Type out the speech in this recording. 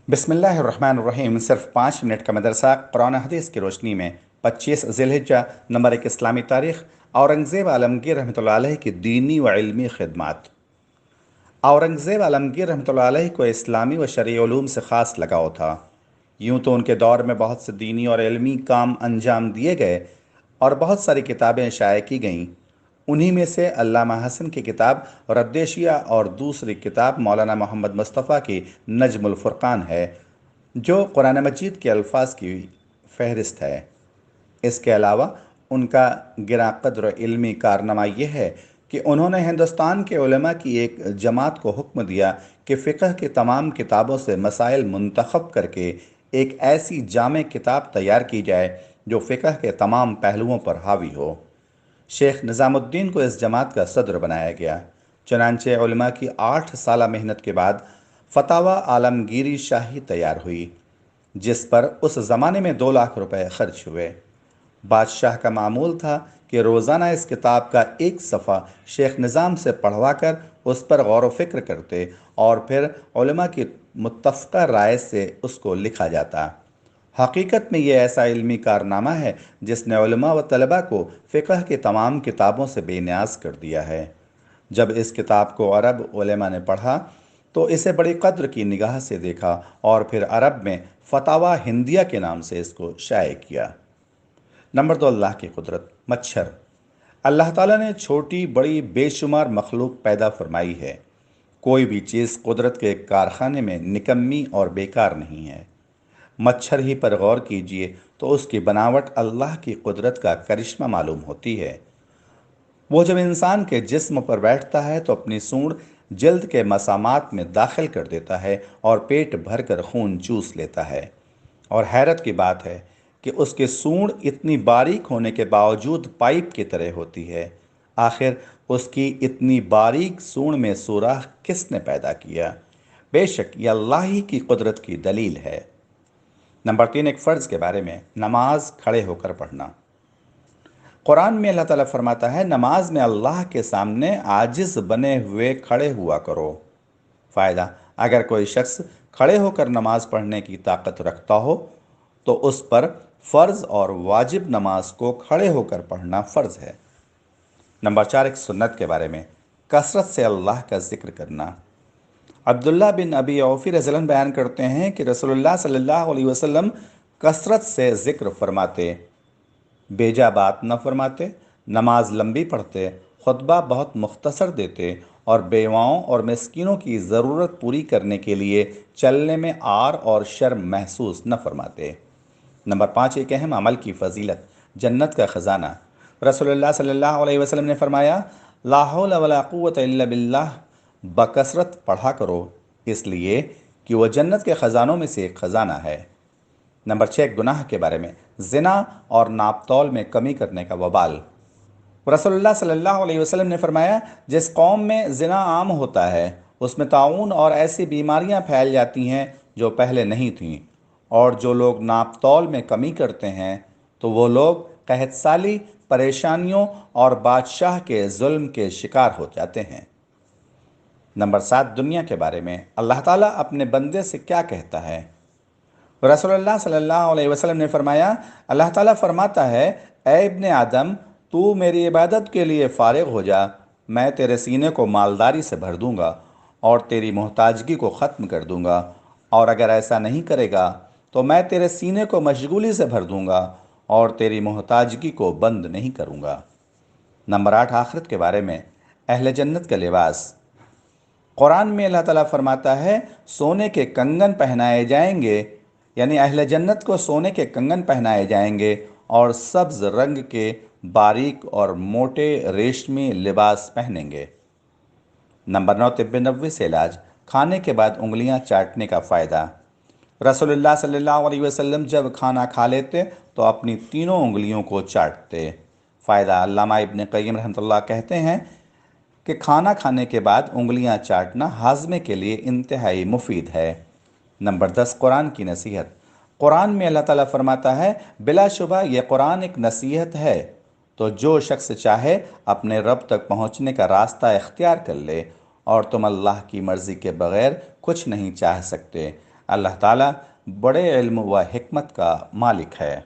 بسم اللہ الرحمن الرحیم۔ صرف 5 منٹ کا مدرسہ قرآن حدیث کی روشنی میں 25 ذی الحجہ نمبر 1 اسلامی تاریخ۔ اورنگزیب عالمگیر رحمۃ اللہ علیہ کی دینی و علمی خدمات۔ اورنگزیب عالمگیر رحمۃ اللہ علیہ کو اسلامی و شرعی علوم سے خاص لگاؤ تھا۔ یوں تو ان کے دور میں بہت سے دینی اور علمی کام انجام دیے گئے اور بہت ساری کتابیں شائع کی گئیں۔ انہی میں سے علامہ حسن کی کتاب رد شیعہ اور دوسری کتاب مولانا محمد مصطفیٰ کی نجم الفرقان ہے، جو قرآن مجید کے الفاظ کی فہرست ہے۔ اس کے علاوہ ان کا گراں قدر علمی کارنامہ یہ ہے کہ انہوں نے ہندوستان کے علماء کی ایک جماعت کو حکم دیا کہ فقہ کی تمام کتابوں سے مسائل منتخب کر کے ایک ایسی جامع کتاب تیار کی جائے جو فقہ کے تمام پہلوؤں پر حاوی ہو۔ شیخ نظام الدین کو اس جماعت کا صدر بنایا گیا۔ چنانچہ علماء کی 8 سالہ محنت کے بعد فتاوی عالمگیری شاہی تیار ہوئی، جس پر اس زمانے میں 2 لاکھ روپے خرچ ہوئے۔ بادشاہ کا معمول تھا کہ روزانہ اس کتاب کا ایک صفحہ شیخ نظام سے پڑھوا کر اس پر غور و فکر کرتے اور پھر علماء کی متفقہ رائے سے اس کو لکھا جاتا۔ حقیقت میں یہ ایسا علمی کارنامہ ہے جس نے علماء و طلباء کو فقہ کی تمام کتابوں سے بے نیاز کر دیا ہے۔ جب اس کتاب کو عرب علماء نے پڑھا تو اسے بڑی قدر کی نگاہ سے دیکھا اور پھر عرب میں فتاوی ہندیہ کے نام سے اس کو شائع کیا۔ نمبر 2، اللہ کی قدرت۔ مچھر۔ اللہ تعالیٰ نے چھوٹی بڑی بے شمار مخلوق پیدا فرمائی ہے۔ کوئی بھی چیز قدرت کے ایک کارخانے میں نکمی اور بیکار نہیں ہے۔ مچھر ہی پر غور کیجئے تو اس کی بناوٹ اللہ کی قدرت کا کرشمہ معلوم ہوتی ہے۔ وہ جب انسان کے جسم پر بیٹھتا ہے تو اپنی سونڈ جلد کے مسامات میں داخل کر دیتا ہے اور پیٹ بھر کر خون چوس لیتا ہے، اور حیرت کی بات ہے کہ اس کی سونڈ اتنی باریک ہونے کے باوجود پائپ کی طرح ہوتی ہے۔ آخر اس کی اتنی باریک سونڈ میں سوراخ کس نے پیدا کیا؟ بے شک یہ اللہ ہی کی قدرت کی دلیل ہے۔ نمبر 3، ایک فرض کے بارے میں، نماز کھڑے ہو کر پڑھنا۔ قرآن میں اللہ تعالیٰ فرماتا ہے، نماز میں اللہ کے سامنے عاجز بنے ہوئے کھڑے ہوا کرو۔ فائدہ: اگر کوئی شخص کھڑے ہو کر نماز پڑھنے کی طاقت رکھتا ہو تو اس پر فرض اور واجب نماز کو کھڑے ہو کر پڑھنا فرض ہے۔ نمبر 4، ایک سنت کے بارے میں، کثرت سے اللہ کا ذکر کرنا۔ عبداللہ بن ابی اوفی رضی اللہ عنہ بیان کرتے ہیں کہ رسول اللہ صلی اللہ علیہ وسلم کثرت سے ذکر فرماتے، بیجا بات نہ فرماتے، نماز لمبی پڑھتے، خطبہ بہت مختصر دیتے اور بیواؤں اور مسکینوں کی ضرورت پوری کرنے کے لیے چلنے میں عار اور شرم محسوس نہ فرماتے۔ نمبر 5، ایک اہم عمل کی فضیلت، جنت کا خزانہ۔ رسول اللہ صلی اللہ علیہ وسلم نے فرمایا، لا حول ولا قوت الا باللہ، بکثرت پڑھا کرو، اس لیے کہ وہ جنت کے خزانوں میں سے ایک خزانہ ہے۔ نمبر 6، گناہ کے بارے میں، زنا اور ناپ تول میں کمی کرنے کا وبال۔ رسول اللہ صلی اللہ علیہ وسلم نے فرمایا، جس قوم میں زنا عام ہوتا ہے اس میں طاعون اور ایسی بیماریاں پھیل جاتی ہیں جو پہلے نہیں تھیں، اور جو لوگ ناپ تول میں کمی کرتے ہیں تو وہ لوگ قحط سالی، پریشانیوں اور بادشاہ کے ظلم کے شکار ہو جاتے ہیں۔ نمبر 7، دنیا کے بارے میں، اللہ تعالیٰ اپنے بندے سے کیا کہتا ہے؟ رسول اللہ صلی اللہ علیہ وسلم نے فرمایا، اللہ تعالیٰ فرماتا ہے، اے ابن آدم، تو میری عبادت کے لیے فارغ ہو جا، میں تیرے سینے کو مالداری سے بھر دوں گا اور تیری محتاجگی کو ختم کر دوں گا، اور اگر ایسا نہیں کرے گا تو میں تیرے سینے کو مشغولی سے بھر دوں گا اور تیری محتاجگی کو بند نہیں کروں گا۔ نمبر 8، آخرت کے بارے میں، اہل جنت کا لباس۔ قرآن میں اللہ تعالیٰ فرماتا ہے، سونے کے کنگن پہنائے جائیں گے، یعنی اہل جنت کو سونے کے کنگن پہنائے جائیں گے اور سبز رنگ کے باریک اور موٹے ریشمی لباس پہنیں گے۔ نمبر 9، طب نبوی سے علاج، کھانے کے بعد انگلیاں چاٹنے کا فائدہ۔ رسول اللہ صلی اللہ علیہ وسلم جب کھانا کھا لیتے تو اپنی تینوں انگلیوں کو چاٹتے۔ فائدہ: علامہ ابن قیم رحمۃ اللہ کہتے ہیں کہ کھانا کھانے کے بعد انگلیاں چاٹنا ہاضمے کے لیے انتہائی مفید ہے۔ نمبر 10، قرآن کی نصیحت۔ قرآن میں اللہ تعالیٰ فرماتا ہے، بلا شبہ یہ قرآن ایک نصیحت ہے، تو جو شخص چاہے اپنے رب تک پہنچنے کا راستہ اختیار کر لے، اور تم اللہ کی مرضی کے بغیر کچھ نہیں چاہ سکتے۔ اللہ تعالیٰ بڑے علم و حکمت کا مالک ہے۔